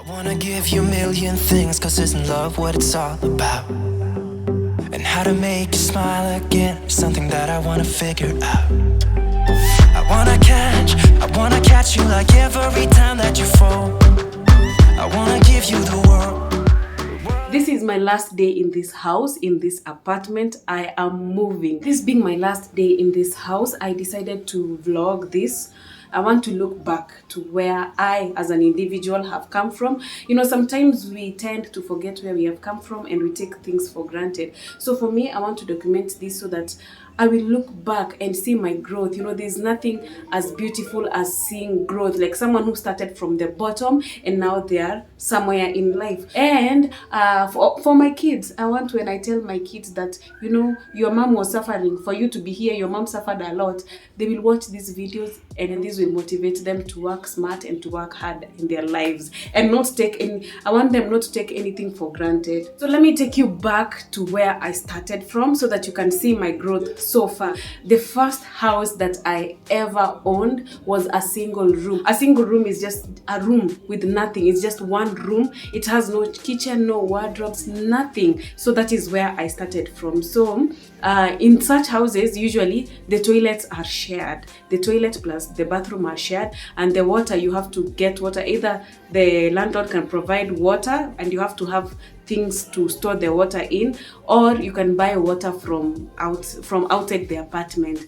I wanna give you a million things, cause isn't love what it's all about? And how to make you smile again is something that I wanna figure out. I wanna catch you like every time that you fall. I wanna give you the world. This is my last day in this house, in this apartment. I am moving. This being my last day in this house, I decided to vlog this. I want to look back to where I, as an individual, have come from. You know, sometimes we tend to forget where we have come from and we take things for granted. So for me, I want to document this so that I will look back and see my growth. You know, there's nothing as beautiful as seeing growth, like someone who started from the bottom and now they are somewhere in life. And for my kids, I want, when I tell my kids that, you know, your mom was suffering, for you to be here, your mom suffered a lot, they will watch these videos and this will motivate them to work smart and to work hard in their lives and not take any, I want them not to take anything for granted. So let me take you back to where I started from so that you can see my growth so far. The first house that I ever owned was a single room. A single room is just a room with nothing. It's just one room. It has no kitchen, no wardrobes, nothing. So that is where I started from. So in such houses, usually the toilets are shared. The toilet plus the bathroom are shared, and the water, you have to get water. Either the landlord can provide water and you have to have things to store the water in, or you can buy water from outside the apartment.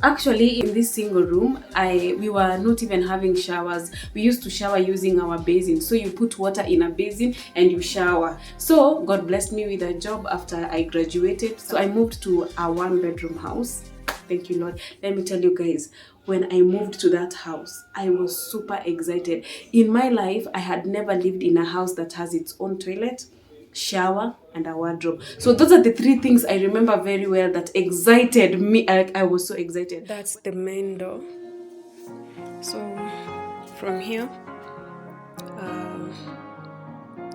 Actually, in this single room, we were not even having showers. We used to shower using our basin. So you put water in a basin and you shower. So God blessed me with a job after I graduated. So I moved to a 1-bedroom house. Thank you, Lord. Let me tell you guys, when I moved to that house, I was super excited. In my life, I had never lived in a house that has its own toilet, shower, and a wardrobe. So those are the 3 things I remember very well that excited me. I was so excited. That's the main door. So from here,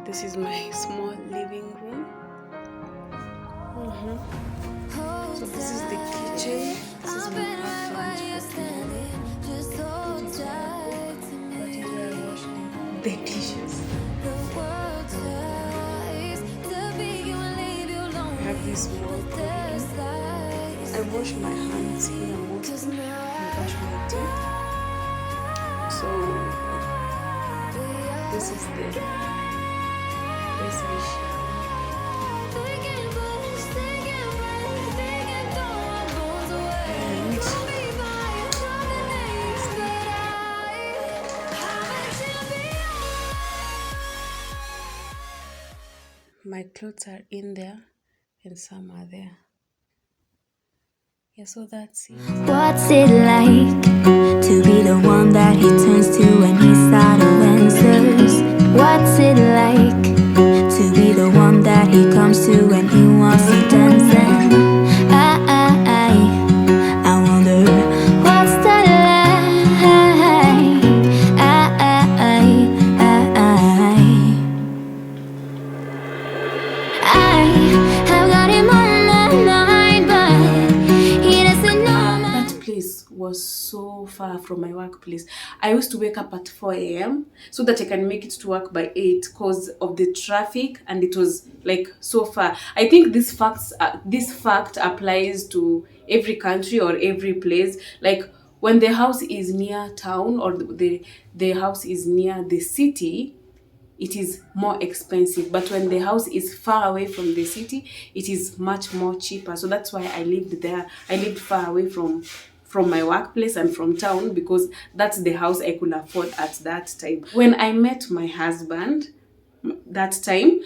this is my small living room. So this is the kitchen. This is my bathroom. The dishes. I have this small corridor. I wash my hands here mostly and brush my teeth. So this is the shower. My clothes are in there and some are there. Yeah, so that's it. What's it like to be the one that he turns to when he's out of answers? What's it like to be the one that he comes to when he wants to dance? And I wonder what's that like? I have got him on my mind, but he doesn't know. That place was so far from my workplace. I used to wake up at 4 a.m. so that I can make it to work by 8 because of the traffic, and it was like so far. I think this fact applies to every country or every place. Like when the house is near town or the house is near the city, it is more expensive. But when the house is far away from the city, it is much more cheaper. So that's why I lived there. I lived far away from my workplace and from town, because that's the house I could afford at that time. When I met my husband that time,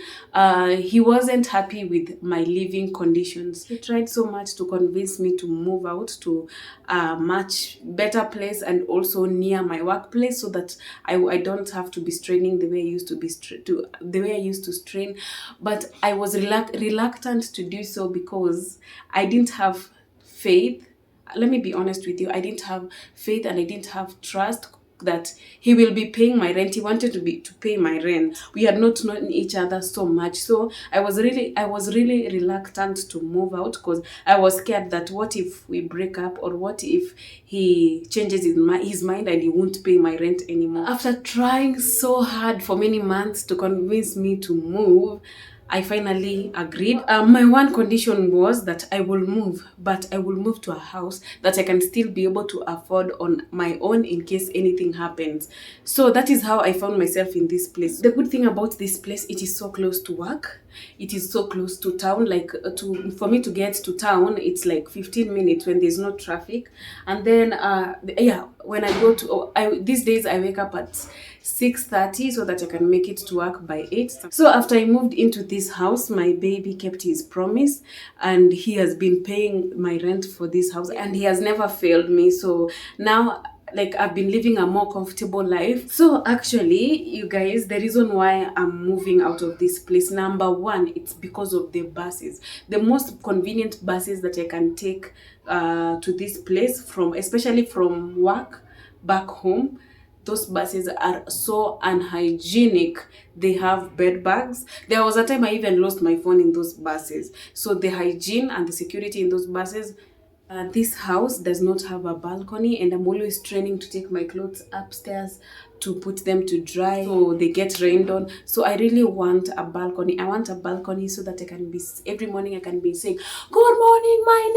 he wasn't happy with my living conditions. He tried so much to convince me to move out to a much better place and also near my workplace, so that I don't have to be straining the way I used to strain. But I was reluctant to do so because I didn't have faith. Let me be honest with you, I didn't have faith and I didn't have trust that he will be paying my rent. He wanted to pay my rent. We had not known each other so much, so I was really reluctant to move out, because I was scared that what if we break up, or what if he changes his mind and he won't pay my rent anymore. After trying so hard for many months to convince me to move, I finally agreed. My one condition was that I will move, but I will move to a house that I can still be able to afford on my own in case anything happens. So that is how I found myself in this place. The good thing about this place, it is so close to work. It is so close to town. Like for me to get to town, it's like 15 minutes when there's no traffic. And then when I go to these days I wake up at 6:30 so that I can make it to work by 8. So after I moved into this house, my baby kept his promise, and he has been paying my rent for this house, and he has never failed me. So now, like, I've been living a more comfortable life. So actually, you guys, the reason why I'm moving out of this place, number one, it's because of the buses. The most convenient buses that I can take to this place, especially from work back home. Those buses are so unhygienic. They have bed bugs. There was a time I even lost my phone in those buses. So the hygiene and the security in those buses. This house does not have a balcony, and I'm always training to take my clothes upstairs to put them to dry so they get rained on. So I really want a balcony. I want a balcony so that every morning I can be saying, "Good morning, my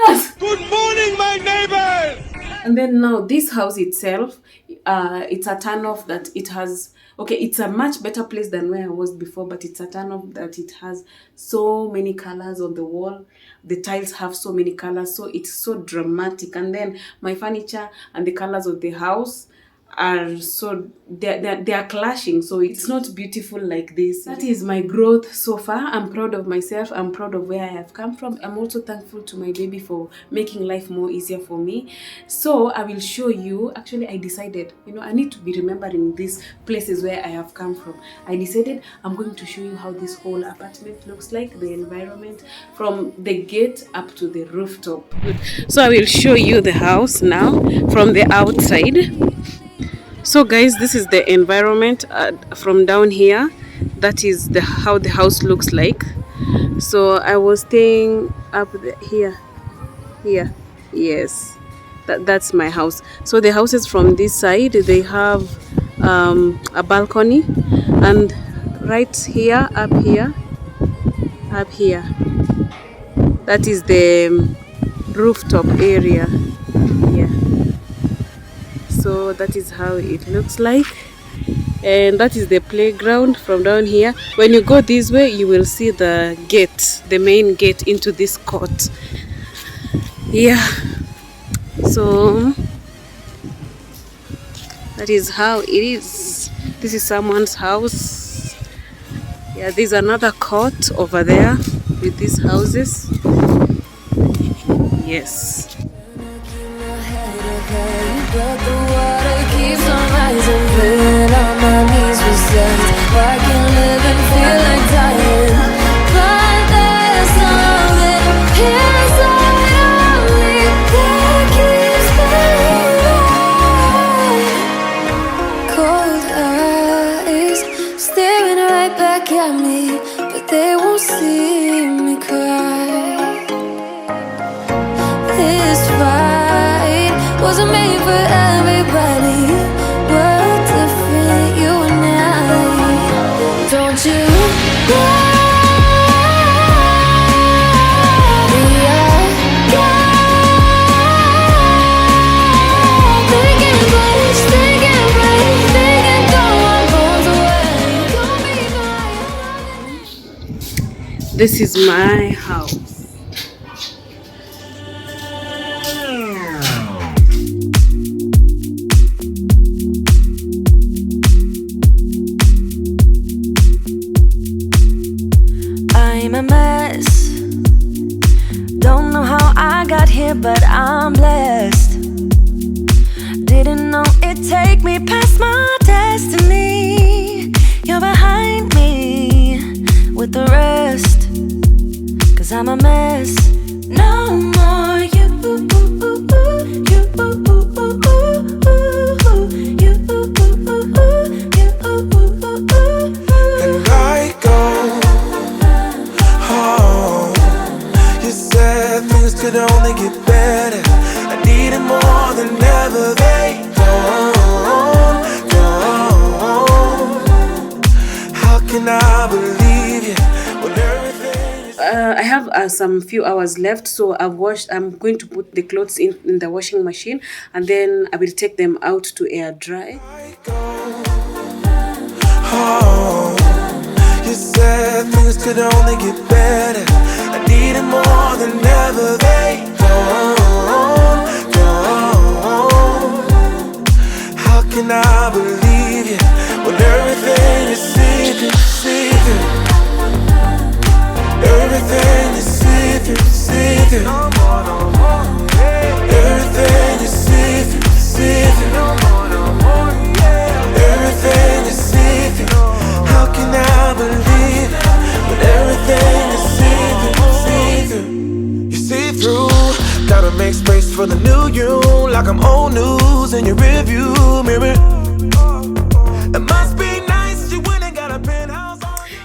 neighbors! Good morning, my neighbors!" And then now this house itself, it's a turn off that it has. Okay, it's a much better place than where I was before, but it's a turn off that it has so many colors on the wall. The tiles have so many colors, so it's so dramatic. And then my furniture and the colors of the house are so they are clashing, so it's not beautiful like this. That is my growth so far. I'm proud of myself. I'm proud of where I have come from. I'm also thankful to my baby for making life more easier for me. So I will show you. Actually, I decided, I need to be remembering these places where I have come from. I decided I'm going to show you how this whole apartment looks like, the environment from the gate up to the rooftop. So I will show you the house now from the outside. So guys, this is the environment from down here. That is how the house looks like. So I was staying up here. Yes, that's my house. So the houses from this side, they have a balcony, and right here, up here, that is the rooftop area. So that is how it looks like, and that is the playground from down here. When you go this way, you will see the gate, the main gate into this court. So that is how it is. This is someone's house. There's another court over there with these houses. Yes. But the water keeps on rising, put on my knees with sense. I can live and feel like dying, but there's something inside of me that keeps me alive. Cold eyes staring right back at me, but they won't see me cry. This fight wasn't made for everybody, but different, you and I. Don't you know? We are thinking place, thinking break, thinking throw our bones away. Don't be my. This is my house. I'm a mess. Don't know how I got here, but I'm blessed. Didn't know it'd take me past my destiny. You're behind me with the rest, 'cause I'm a mess. No more you. can I believe you when everything is... I have some few hours left, so I'm going to put the clothes in the washing machine, and then I will take them out to air dry. Oh, you said things could only get better. I needed more than ever. They don't. How can I believe you when everything is see-through? Everything is see-through. Everything is see-through. Everything is see-through. How can I believe when everything is see-through? You see through. Gotta make space for the new you, like I'm old news in your review mirror. It must be nice you went and got a penthouse.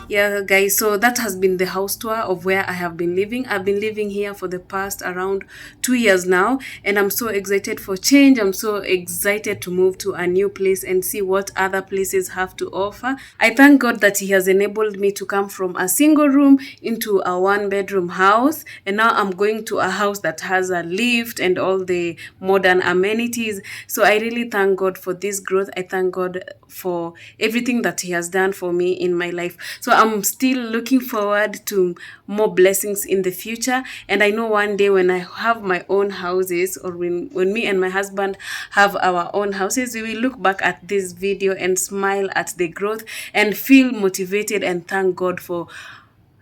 Yeah guys, so that has been the house tour of where I have been living. I've been living here for the past around 2 years now, and I'm so excited for change. I'm so excited to move to a new place and see what other places have to offer. I thank God that He has enabled me to come from a single room into a 1-bedroom house, and now I'm going to a house that has a lift and all the modern amenities. So I really thank God for this growth. I thank God for everything that He has done for me in my life. So I'm still looking forward to more blessings in the future, and I know one day when I have my own houses, or when me and my husband have our own houses, we will look back at this video and smile at the growth and feel motivated and thank God for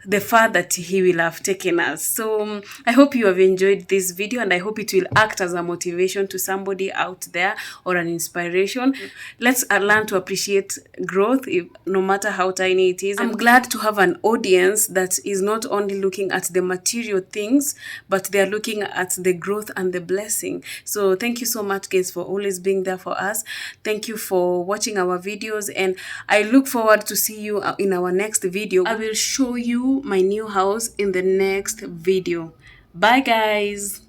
the far that He will have taken us. So I hope you have enjoyed this video, and I hope it will act as a motivation to somebody out there, or an inspiration. Let's learn to appreciate growth, no matter how tiny it is. I'm glad to have an audience that is not only looking at the material things, but they are looking at the growth and the blessing. So thank you so much guys for always being there for us. Thank you for watching our videos, and I look forward to see you in our next video. I will show you my new house in the next video. Bye guys.